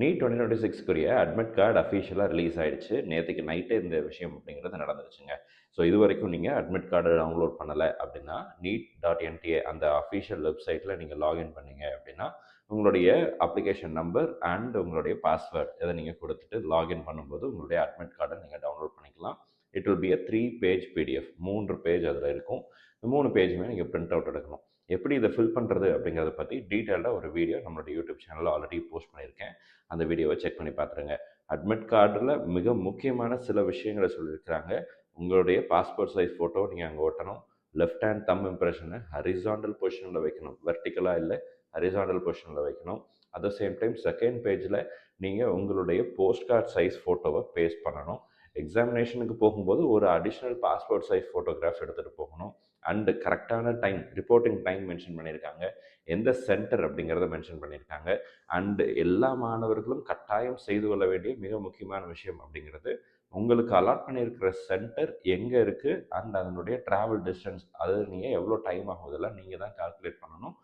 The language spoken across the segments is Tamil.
நீட் 2026க்குரிய அட்மிட் கார்டு அஃபிஷியலாக ரிலீஸ் ஆயிடுச்சு. நேற்றுக்கு நைட்டே இந்த விஷயம் அப்படிங்கிறது நடந்துருச்சுங்க. ஸோ இது வரைக்கும் நீங்கள் அட்மிட் கார்டு டவுன்லோட் பண்ணலை அப்படின்னா NEET.NTA அந்த அஃபிஷியல் வெப்சைட்டில் நீங்கள் லாகின் பண்ணீங்க அப்படின்னா உங்களுடைய அப்ளிகேஷன் நம்பர் அண்ட் உங்களுடைய பாஸ்வேர்டு இதை நீங்கள் கொடுத்துட்டு லாகின் பண்ணும்போது உங்களுடைய அட்மிட் கார்டை நீங்கள் டவுன்லோட் பண்ணிக்கலாம். It will be a 3 page PDF. 3 page அதில் இருக்கும். இந்த 3 பேஜுமே நீங்கள் பிரிண்ட் அவுட் எடுக்கணும். எப்படி இதை ஃபில் பண்ணுறது அப்படிங்கிறத பற்றி டீட்டெயில்டாக ஒரு வீடியோ நம்மளோட யூடியூப் சேனலில் ஆல்ரெடி போஸ்ட் பண்ணியிருக்கேன். அந்த வீடியோவை செக் பண்ணி பார்த்துருங்க. அட்மிட் கார்டில் மிக முக்கியமான சில விஷயங்களை சொல்லியிருக்கிறாங்க. உங்களுடைய பாஸ்போர்ட் சைஸ் ஃபோட்டோ நீங்கள் அங்கே ஒட்டணும். லெஃப்ட் ஹேண்ட் தம் இம்ப்ரெஷனை ஹரிசாண்டல் பொசிஷனில் வைக்கணும். வெர்டிக்கலாக இல்லை, ஹரிசாண்டல் பொசிஷனில் வைக்கணும். At the same time second பேஜில் நீங்கள் உங்களுடைய போஸ்ட் கார்டு சைஸ் ஃபோட்டோவை பேஸ்ட் பண்ணணும். எக்ஸாமினேஷனுக்கு போகும்போது ஒரு அடிஷ்னல் பாஸ்போர்ட் சைஸ் ஃபோட்டோகிராஃப் எடுத்துகிட்டு போகணும். அண்டு கரெக்டான டைம், ரிப்போர்ட்டிங் டைம் மென்ஷன் பண்ணியிருக்காங்க. எந்த சென்டர் அப்படிங்கிறத மென்ஷன் பண்ணியிருக்காங்க. அண்டு எல்லா மாணவர்களும் கட்டாயம் செய்து கொள்ள வேண்டிய மிக முக்கியமான விஷயம் அப்படிங்கிறது, உங்களுக்கு அலாட் பண்ணியிருக்கிற சென்டர் எங்கே இருக்குது அண்ட் அதனுடைய ட்ராவல் டிஸ்டன்ஸ், அது நீங்கள் எவ்வளோ டைம் ஆகும், இதெல்லாம் நீங்கள் தான் கால்குலேட் பண்ணணும்.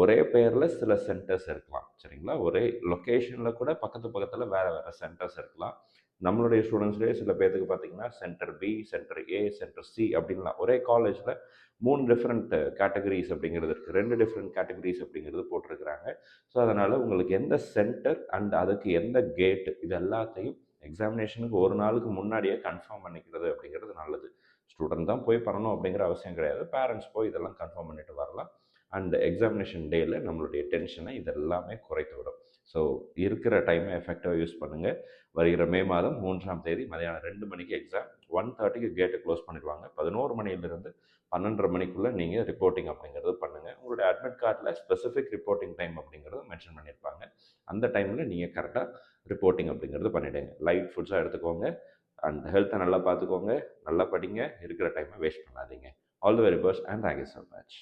ஒரே பேரில் சில சென்டர்ஸ் இருக்கலாம், சரிங்களா? ஒரே லொக்கேஷனில் கூட பக்கத்தில் வேறு வேறு சென்டர்ஸ் இருக்கலாம். நம்மளுடைய ஸ்டூடெண்ட்ஸ்லேயே சில பேர்த்துக்கு பார்த்தீங்கன்னா சென்டர் பி, சென்டர் ஏ, சென்டர் சி அப்படின்லாம் ஒரே காலேஜில் 3 டிஃப்ரெண்ட் கேட்டகரிஸ் அப்படிங்கிறது இருக்குது. 2 டிஃப்ரெண்ட் கேட்டகரிஸ் அப்படிங்கிறது போட்டிருக்கிறாங்க. ஸோ அதனால் உங்களுக்கு எந்த சென்டர் அண்ட் அதுக்கு எந்த கேட் இது எல்லாத்தையும் எக்ஸாமினேஷனுக்கு ஒரு நாளுக்கு முன்னாடியே கன்ஃபார்ம் பண்ணிக்கிறது அப்படிங்கிறது நல்லது. ஸ்டூடெண்ட் தான் போய் பண்ணணும் அப்படிங்கிற அவசியம் கிடையாது. பேரண்ட்ஸ் போய் இதெல்லாம் கன்ஃபார்ம் பண்ணிட்டு வரலாம். அண்ட் எக்ஸாமினேஷன் டேயில் நம்மளுடைய டென்ஷனை இதெல்லாமே குறைத்து விடும். ஸோ இருக்கிற டைமை எஃபெக்டிவாக யூஸ் பண்ணுங்கள். வருகிற மே மாதம் 3ஆம் தேதி மதியானம் 2 மணிக்கு எக்ஸாம். 1:30க்கு கேட்டை க்ளோஸ் பண்ணிடுவாங்க. 11 மணியிலிருந்து 12:30 மணிக்குள்ளே நீங்கள் ரிப்போர்ட்டிங் அப்படிங்கிறது பண்ணுங்கள். உங்களுடைய அட்மிட் கார்டில் ஸ்பெசிஃபிக் ரிப்போர்ட்டிங் டைம் அப்படிங்கிறது மென்ஷன் பண்ணியிருப்பாங்க. அந்த டைமில் நீங்கள் கரெக்டாக ரிப்போர்ட்டிங் அப்படிங்கிறது பண்ணிவிடுங்க. லைட் ஃபுட்ஸாக எடுத்துக்கோங்க அண்ட் ஹெல்த்தை நல்லா பார்த்துக்கோங்க. நல்லா படிங்க. இருக்கிற டைமை வேஸ்ட் பண்ணாதீங்க. All the very best and thank you so much.